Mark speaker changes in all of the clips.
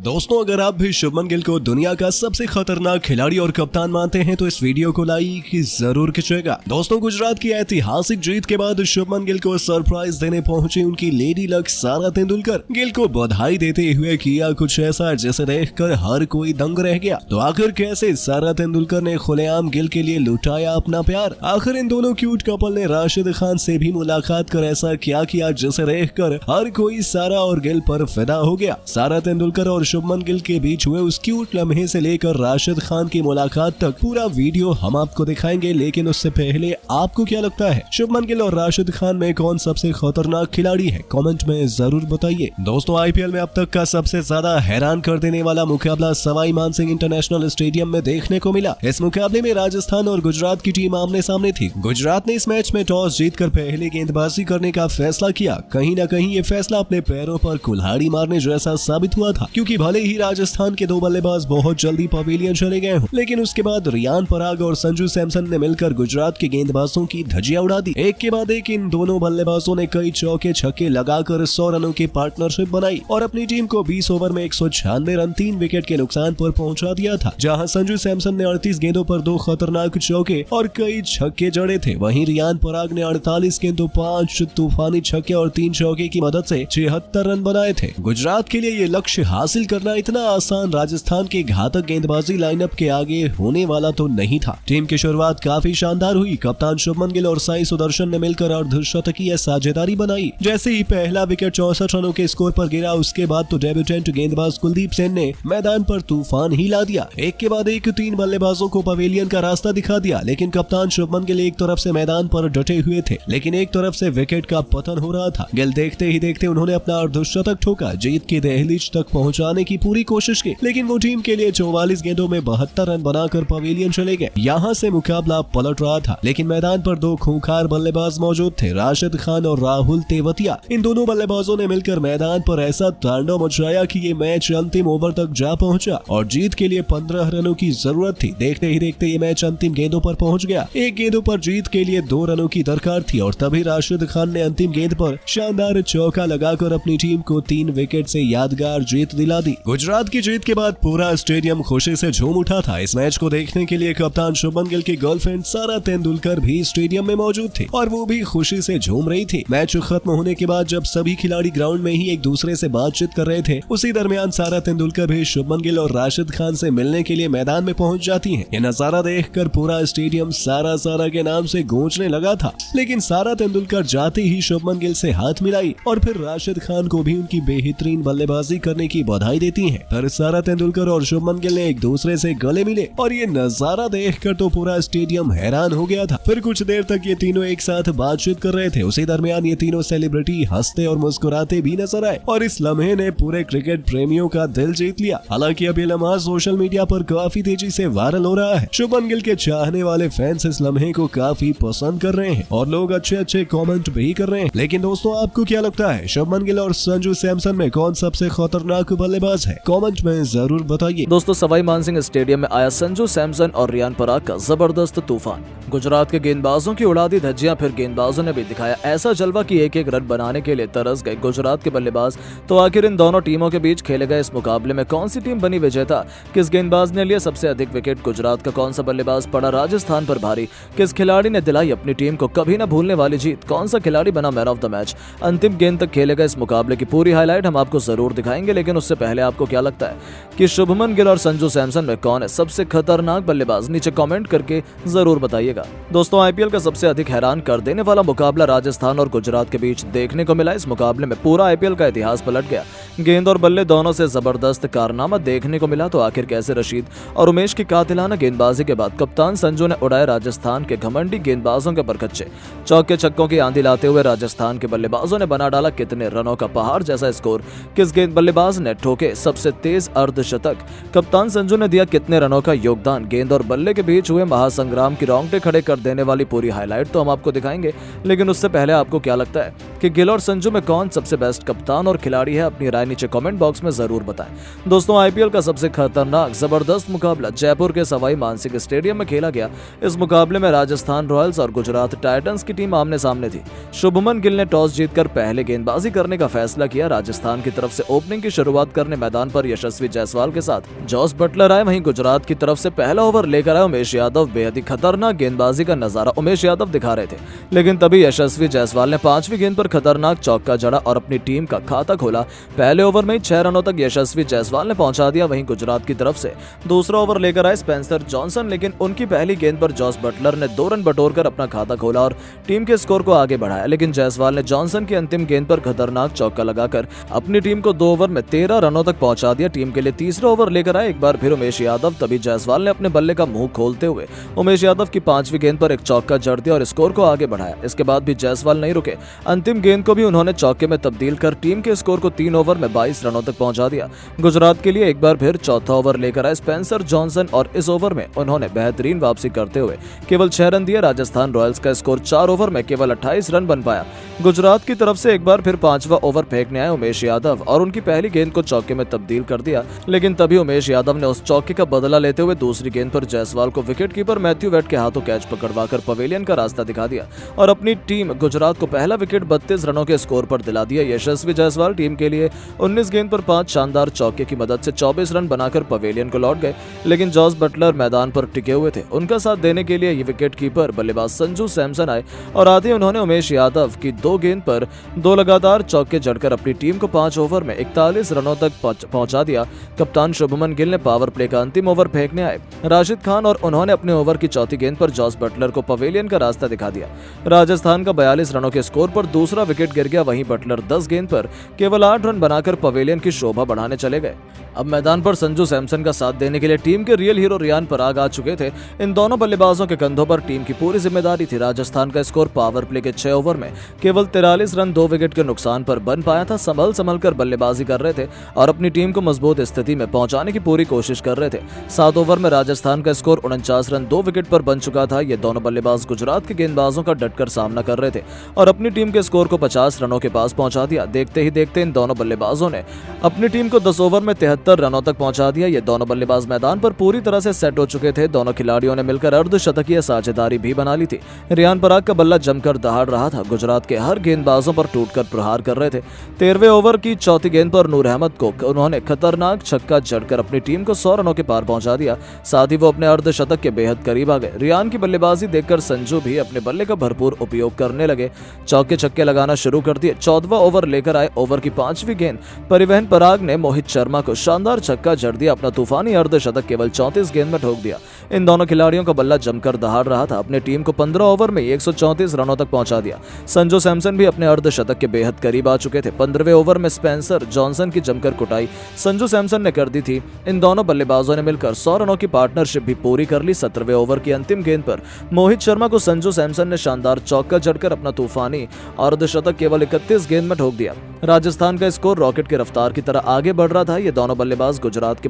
Speaker 1: दोस्तों, अगर आप भी शुभमन गिल को दुनिया का सबसे खतरनाक खिलाड़ी और कप्तान मानते हैं तो इस वीडियो को लाइक जरूर कीजिएगा। दोस्तों, गुजरात की ऐतिहासिक जीत के बाद शुभमन गिल को सरप्राइज देने पहुंची उनकी लेडी लक सारा तेंदुलकर। गिल को बधाई देते हुए किया कुछ ऐसा जिसे देखकर हर कोई दंग रह गया। तो आखिर कैसे सारा तेंदुलकर ने खुलेआम गिल के लिए लुटाया अपना प्यार? आखिर इन दोनों क्यूट कपल ने राशिद खान से भी मुलाकात कर ऐसा क्या किया जिसे देखकर हर कोई सारा और गिल पर फिदा हो गया? सारा तेंदुलकर और शुभमन गिल के बीच हुए उस क्यूट लम्हे से लेकर राशिद खान की मुलाकात तक पूरा वीडियो हम आपको दिखाएंगे। लेकिन उससे पहले आपको क्या लगता है, शुभमन गिल और राशिद खान में कौन सबसे खतरनाक खिलाड़ी है? कमेंट में जरूर बताइए। दोस्तों, आईपीएल में अब तक का सबसे ज्यादा हैरान कर देने वाला मुकाबला सवाई मानसिंह इंटरनेशनल स्टेडियम में देखने को मिला। इस मुकाबले में राजस्थान और गुजरात की टीम आमने सामने थी। गुजरात ने इस मैच में टॉस जीतकर पहले गेंदबाजी करने का फैसला किया। कहीं न कहीं ये फैसला अपने पैरों पर कुल्हाड़ी मारने जैसा साबित हुआ था, क्योंकि भले ही राजस्थान के दो बल्लेबाज बहुत जल्दी पवेलियन चले गए हों, लेकिन उसके बाद रियान पराग और संजू सैमसन ने मिलकर गुजरात के गेंदबाजों की धज्जियां उड़ा दी। एक के बाद एक इन दोनों बल्लेबाजों ने कई चौके छक्के लगाकर 100 रनों की पार्टनरशिप बनाई और अपनी टीम को 20 ओवर में 196 रन 3 विकेट के नुकसान पर पहुंचा दिया था। जहां संजू सैमसन ने 38 गेंदों पर 2 खतरनाक चौके और कई छक्के जड़े थे, वहीं रियान पराग ने 48 गेंदों 5 तूफानी छक्के और 3 चौके की मदद से 76 रन बनाए थे। गुजरात के लिए ये लक्ष्य हासिल करना इतना आसान राजस्थान के घातक गेंदबाजी लाइनअप के आगे होने वाला तो नहीं था। टीम की शुरुआत काफी शानदार हुई। कप्तान शुभमन गिल और साई सुदर्शन ने मिलकर अर्धशतकीय साझेदारी बनाई। जैसे ही पहला विकेट 64 रनों के स्कोर पर गिरा, उसके बाद तो डेब्यूटेंट गेंदबाज कुलदीप सेन ने मैदान पर तूफान हिला दिया। एक के बाद एक 3 बल्लेबाजों को पवेलियन का रास्ता दिखा दिया, लेकिन कप्तान शुभमन गिल एक तरफ से मैदान पर डटे हुए थे, लेकिन एक तरफ से विकेट का पतन हो रहा था। गिल देखते ही देखते उन्होंने अपना अर्धशतक ठोका, जीत की दहलीज तक पहुंचाने की पूरी कोशिश की, लेकिन वो टीम के लिए 44 गेंदों में 72 रन बनाकर पवेलियन चले गए। यहाँ से मुकाबला पलट रहा था, लेकिन मैदान पर 2 खूंखार बल्लेबाज मौजूद थे, राशिद खान और राहुल तेवतिया। इन दोनों बल्लेबाजों ने मिलकर मैदान पर ऐसा तांडव मचाया कि ये मैच अंतिम ओवर तक जा पहुंचा और जीत के लिए 15 रनों की जरूरत थी। देखते ही देखते ये मैच अंतिम गेंदों पर पहुंच गया। एक गेंदों पर जीत के लिए 2 रनों की दरकार थी और तभी राशिद खान ने अंतिम गेंद पर शानदार चौका लगाकर अपनी टीम को 3 विकेट से यादगार जीत दिला दी। गुजरात की जीत के बाद पूरा स्टेडियम खुशी से झूम उठा था। इस मैच को देखने के लिए कप्तान शुभमन गिल की गर्लफ्रेंड सारा तेंदुलकर भी स्टेडियम में मौजूद थी और वो भी खुशी से झूम रही थी। मैच खत्म होने के बाद जब सभी खिलाड़ी ग्राउंड में ही एक दूसरे से बातचीत कर रहे थे, उसी दरमियान सारा तेंदुलकर भी शुभमन गिल और राशिद खान से मिलने के लिए मैदान में पहुंच जाती हैं। ये नजारा देखकर पूरा स्टेडियम सारा सारा के नाम से गूंजने लगा था, लेकिन सारा तेंदुलकर जाते ही शुभमन गिल से हाथ मिलाई और फिर राशिद खान को भी उनकी बेहतरीन बल्लेबाजी करने की बधाई देती हैं। फिर सारा तेंदुलकर और शुभमन गिल ने एक दूसरे से गले मिले और ये नजारा देखकर तो पूरा स्टेडियम हैरान हो गया था। फिर कुछ देर तक ये तीनों एक साथ बातचीत कर रहे थे। उसी दरमियान ये तीनों सेलिब्रिटी हंसते और मुस्कुराते भी नजर आए और इस लम्हे ने पूरे क्रिकेट प्रेमियों का दिल जीत लिया। हालांकि अब ये लम्हा सोशल मीडिया पर काफी तेजी से वायरल हो रहा है। शुभमन गिल के चाहने वाले फैंस इस लम्हे को काफी पसंद कर रहे हैं और लोग अच्छे अच्छे कमेंट भी कर रहे हैं। लेकिन दोस्तों, आपको क्या लगता है, शुभमन गिल और संजू सैमसन में कौन सबसे खतरनाक बल्लेबाज है? कमेंट में जरूर बताइए।
Speaker 2: दोस्तों, सवाई मानसिंह स्टेडियम में आया संजू सैमसन और रियान पराग का जबरदस्त तूफान। गुजरात के गेंदबाजों की उड़ा दी धज्जियां, फिर गेंदबाजों ने भी दिखाया ऐसा जलवा कि एक एक रन बनाने के लिए तरस गए गुजरात के बल्लेबाज। तो आखिर इन दोनों टीमों के बीच खेले गए इस मुकाबले में कौन सी टीम बनी विजेता? किस गेंदबाज ने लिया सबसे अधिक विकेट? गुजरात का कौन सा बल्लेबाज पड़ा राजस्थान पर भारी? किस खिलाड़ी ने दिलाई अपनी टीम को कभी न भूलने वाली जीत? कौन सा खिलाड़ी बना मैन ऑफ द मैच? अंतिम गेंद तक खेले गए इस मुकाबले की पूरी हाईलाइट हम आपको जरूर दिखाएंगे, लेकिन उससे पहले आपको क्या लगता है कि शुभमन गिल और संजू सैमसन में कौन है सबसे खतरनाक बल्लेबाज? नीचे कमेंट करके जरूर बताइएगा। दोस्तों, आईपीएल का सबसे अधिक हैरान कर देने वाला मुकाबला राजस्थान और गुजरात के बीच देखने को मिला। इस मुकाबले में पूरा आईपीएल का इतिहास पलट गया। गेंद और बल्ले दोनों से जबरदस्त कारनामा देखने को मिला। तो आखिर कैसे रशीद और उमेश की कातिलाना गेंदबाजी के बाद कप्तान संजू ने उड़ाए राजस्थान के घमंडी गेंदबाजों के परखच्चे। चौके छक्कों की आंधी लाते हुए राजस्थान के बल्लेबाजों ने बना डाला कितने रनों का पहाड़ जैसा स्कोर? किस गेंद बल्लेबाज ने ठोके सबसे तेज अर्धशतक? कप्तान संजू ने दिया कितने रनों का योगदान? गेंद और बल्ले के बीच हुए महासंग्राम की रोंगटे खड़े कर देने वाली पूरी हाईलाइट तो हम आपको दिखाएंगे, लेकिन उससे पहले आपको क्या लगता है कि गिल और संजू में कौन सबसे बेस्ट कप्तान और खिलाड़ी है? अपनी राय नीचे कमेंट बॉक्स में जरूर बताएं। दोस्तों, आईपीएल का सबसे खतरनाक जबरदस्त मुकाबला जयपुर के सवाई मानसिंह स्टेडियम में खेला गया। इस मुकाबले में राजस्थान रॉयल्स और गुजरात टाइटंस की टीम आमने सामने थी। शुभमन गिल ने टॉस जीतकर पहले गेंदबाजी करने का फैसला किया। राजस्थान की तरफ से ओपनिंग की शुरुआत करने करने मैदान पर यशस्वी जायसवाल के साथ जॉस बटलर आए। वहीं गुजरात की तरफ से पहला ओवर लेकर आए उमेश यादव बेहद ही खतरनाक गेंदबाजी का नजारा उमेश यादव दिखा रहे थे, लेकिन तभी यशस्वी जायसवाल ने 5वीं गेंद पर खतरनाक चौका जड़ा और अपनी टीम का खाता खोला। पहले ओवर में ही 6 रनों तक यशस्वी जायसवाल ने पहुंचा दिया। वहीं गुजरात की तरफ से दूसरा ओवर लेकर आए स्पेंसर जॉनसन, लेकिन उनकी पहली गेंद पर जॉस बटलर ने 2 रन बटोरकर अपना खाता खोला और टीम के स्कोर को आगे बढ़ाया। लेकिन जायसवाल ने जॉनसन की अंतिम गेंद पर खतरनाक चौका लगाकर अपनी टीम को 2 ओवर में 13 रनों तक पहुंचा दिया। टीम के लिए तीसरा ओवर लेकर आए एक बार फिर उमेश यादव, तभी जायसवाल ने अपने बल्ले का मुंह खोलते हुए उमेश यादव की 5वीं गेंद पर एक चौका जड़ दिया और स्कोर को आगे बढ़ाया। इसके बाद भी जायसवाल नहीं रुके, अंतिम गेंद को भी उन्होंने चौके में तब्दील कर टीम के स्कोर को 3 ओवर में 22 रनों तक पहुंचा दिया। गुजरात के लिए एक बार फिर चौथा ओवर लेकर आए स्पेंसर जॉनसन और इस ओवर में उन्होंने बेहतरीन वापसी करते हुए केवल 6 रन दिए। राजस्थान रॉयल्स का स्कोर 4 ओवर में केवल 28 रन बन पाया। गुजरात की तरफ से एक बार फिर 5वां ओवर फेंकने आए उमेश यादव और उनकी पहली गेंद को चौके में तब्दील कर दिया, लेकिन तभी उमेश यादव ने उस चौके का बदला लेते हुए दूसरी गेंद पर जायसवाल को विकेटकीपर मैथ्यू वेट के हाथों कैच पकड़वाकर पवेलियन का रास्ता दिखा दिया और अपनी टीम गुजरात को पहला विकेट 32 रनों के स्कोर पर दिला दिया। यशस्वी जायसवाल टीम के लिए 19 गेंद पर 5 शानदार चौके की मदद से 24 रन बनाकर पवेलियन को लौट गए, लेकिन जॉस बटलर मैदान पर टिके हुए थे। उनका साथ देने के लिए ये विकेटकीपर बल्लेबाज संजू सैमसन आए और आते ही उन्होंने उमेश यादव की 2 गेंद पर 2 लगातार चौके जड़कर अपनी टीम को 5 ओवर में 41 रनों तक पहुंचा दिया। कप्तान शुभमन गिल ने पावर प्ले का अंतिम ओवर फेंकने आए राशिद खान और उन्होंने अपने ओवर की चौथी गेंद पर जॉस बटलर को पवेलियन का रास्ता दिखा दिया। राजस्थान का 42 रनों के स्कोर पर दूसरा विकेट गिर गया। वहीं बटलर 10 गेंद पर केवल 8 रन बनाकर पवेलियन की शोभा बढ़ाने चले गए। अब मैदान पर संजू सैमसन का साथ देने के लिए टीम के रियल हीरो रियान पराग आ चुके थे। इन दोनों बल्लेबाजों के कंधों पर टीम की पूरी जिम्मेदारी थी। राजस्थान का स्कोर पावर प्ले के 6 ओवर में केवल 43 रन 2 विकेट के नुकसान पर बन पाया था। संभल कर बल्लेबाजी कर रहे थे और अपनी टीम को मजबूत स्थिति में पहुंचाने की पूरी कोशिश कर रहे थे। 7 ओवर में राजस्थान का स्कोर 49 रन 2 विकेट पर बन चुका था। ये दोनों बल्लेबाज गुजरात के गेंदबाजों का डटकर सामना कर रहे थे और अपनी टीम के स्कोर को 50 रनों के पास पहुंचा दिया। देखते ही देखते इन दोनों बल्लेबाजों ने अपनी टीम को 10 ओवर में 73 रनों तक पहुंचा दिया। ये दोनों बल्लेबाज मैदान पर पूरी तरह से सेट हो चुके थे। दोनों खिलाड़ियों ने मिलकर अर्धशतकीय साझेदारी भी बना ली थी। रियान पराग का बल्ला जमकर दहाड़ रहा था। गुजरात के हर गेंदबाजों पर टूटकर प्रहार कर रहे थे। 13वें ओवर की चौथी गेंद पर नूर अहमद को उन्होंने खतरनाक छक्का जड़कर अपनी टीम को 100 रनों के पार पहुंचा दिया। साथ ही वो अपने अर्धशतक के बेहद करीब आ गए। रियान की बल्लेबाजी देखकर संजू भी अपने बल्ले का भरपूर उपयोग करने लगे, चौके छक्के लगाना शुरू कर दिए। 14वां ओवर लेकर आए। ओवर की 5वीं गेंद परिवहन पराग ने मोहित शर्मा को शानदार छक्का जड़ दिया। अपना तूफानी अर्धशतक केवल 34 गेंद में ठोक दिया। इन दोनों खिलाड़ियों का बल्ला जमकर दहाड़ रहा था। अपने टीम को 15 ओवर में 134 रनों तक पहुंचा दिया। संजू सैमसन भी अपने अर्धशतक के बेहद करीब आ चुके थे। 15वें ओवर में स्पेंसर जॉनसन की जमकर कुटाई संजू सैमसन ने कर दी थी। इन दोनों बल्लेबाजों ने मिलकर 100 रनों की पार्टनरशिप भी पूरी कर ली। 17वें ओवर की अंतिम गेंद पर मोहित शर्मा को संजू सैमसन ने शानदार चौका जड़कर अपना तूफानी अर्धशतक केवल 31 गेंद में ठोक दिया। राजस्थान का स्कोर रॉकेट की रफ्तार की तरह आगे बढ़ रहा था। ये दोनों बल्लेबाज गुजरात के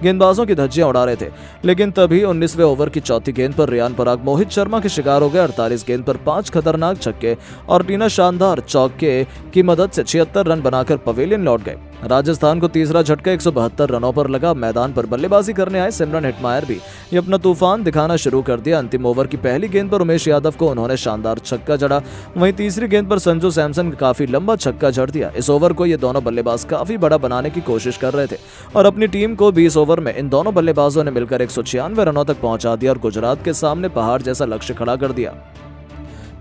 Speaker 2: गेंदबाजों की धज्जियां उड़ा रहे थे, लेकिन तभी 19वें ओवर की चौथी गेंद पर रियान पराग मोहित शर्मा के शिकार हो गए। 48 गेंद पर 5 खतरनाक छक्के और 3 शानदार चौके की मदद से 76 रन बनाकर पवेलियन लौट गए। राजस्थान को तीसरा झटका 172 रनों पर लगा। मैदान पर बल्लेबाजी करने आए सिमरन हेटमायर भी ये अपना तूफान दिखाना शुरू कर दिया। अंतिम ओवर की पहली गेंद पर उमेश यादव को उन्होंने शानदार छक्का जड़ा। वहीं तीसरी गेंद पर संजू सैमसन काफी लंबा छक्का जड़ दिया। इस ओवर को ये दोनों बल्लेबाज काफी बड़ा बनाने की कोशिश कर रहे थे और अपनी टीम को 20 ओवर में इन दोनों बल्लेबाजों ने मिलकर 196 रनों तक पहुंचा दिया और गुजरात के सामने पहाड़ जैसा लक्ष्य खड़ा कर दिया।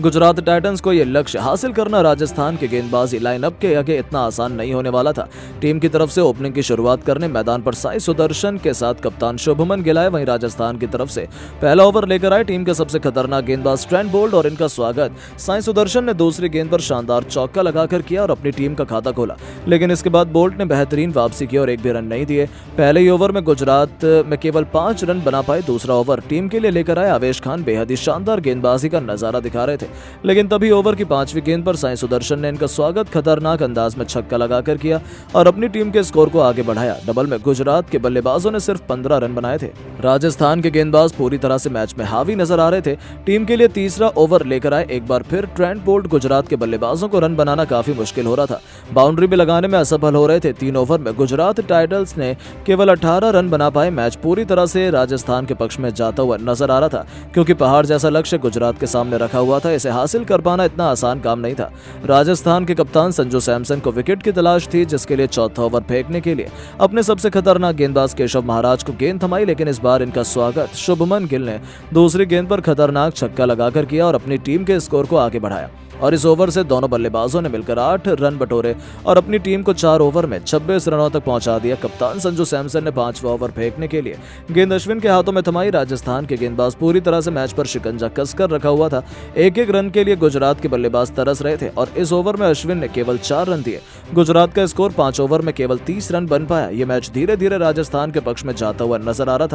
Speaker 2: गुजरात टाइटंस को यह लक्ष्य हासिल करना राजस्थान के गेंदबाजी लाइनअप के आगे इतना आसान नहीं होने वाला था। टीम की तरफ से ओपनिंग की शुरुआत करने मैदान पर साई सुदर्शन के साथ कप्तान शुभमन गिल आए। वहीं राजस्थान की तरफ से पहला ओवर लेकर आए टीम के सबसे खतरनाक गेंदबाज ट्रेंट बोल्ट और इनका स्वागत साई सुदर्शन ने दूसरी गेंद पर शानदार चौका लगाकर किया और अपनी टीम का खाता खोला, लेकिन इसके बाद बोल्ट ने बेहतरीन वापसी की और एक भी रन नहीं दिए। पहले ही ओवर में गुजरात में केवल 5 रन बना पाए। दूसरा ओवर टीम के लिए लेकर आए आवेश खान बेहद ही शानदार गेंदबाजी का नजारा दिखा रहे थे, लेकिन तभी ओवर की 5वीं गेंद पर साई सुदर्शन ने इनका स्वागत खतरनाक अंदाज में छक्का लगाकर किया और अपनी टीम के स्कोर को आगे बढ़ाया। डबल में गुजरात के बल्लेबाजों ने सिर्फ 15 रन बनाए थे। राजस्थान के गेंदबाज पूरी तरह से मैच में हावी नजर आ रहे थे। टीम के लिए तीसरा ओवर लेकर आए एक बार फिर ट्रेंट बोल्ट। गुजरात के बल्लेबाजों को रन बनाना काफी मुश्किल हो रहा था, बाउंड्री भी लगाने में असफल हो रहे थे। 3 ओवर में गुजरात टाइटंस ने केवल 18 रन बना पाए। मैच पूरी तरह से राजस्थान के पक्ष में जाता हुआ नजर आ रहा था, क्योंकि पहाड़ जैसा लक्ष्य गुजरात के सामने रखा हुआ था। इसे हासिल कर पाना इतना आसान काम नहीं था। राजस्थान के कप्तान संजू सैमसन को विकेट की तलाश थी, जिसके लिए चौथा ओवर फेंकने के लिए अपने सबसे खतरनाक गेंदबाज केशव महाराज को गेंद थमाई, लेकिन इस बार इनका स्वागत शुभमन गिल ने दूसरी गेंद पर खतरनाक छक्का लगाकर किया और अपनी टीम के स्कोर को आगे बढ़ाया। और इस ओवर से दोनों बल्लेबाजों ने मिलकर 8 रन बटोरे और अपनी टीम को 4 ओवर में 26 रनों तक पहुंचा दिया। कप्तान संजू सैमसन ने 5वां ओवर फेंकने के लिए गेंद अश्विन के हाथों में थमाई। राजस्थान के गेंदबाज पूरी तरह से मैच पर शिकंजा कसकर रखा हुआ था। एक एक रन के लिए गुजरात के बल्लेबाज तरस रहे थे और इस ओवर में अश्विन ने केवल 4 रन दिए। गुजरात का स्कोर 5 ओवर में केवल 30 रन बन पाया। यह मैच धीरे धीरे राजस्थान के पक्ष में जाता हुआ नजर आ रहा था।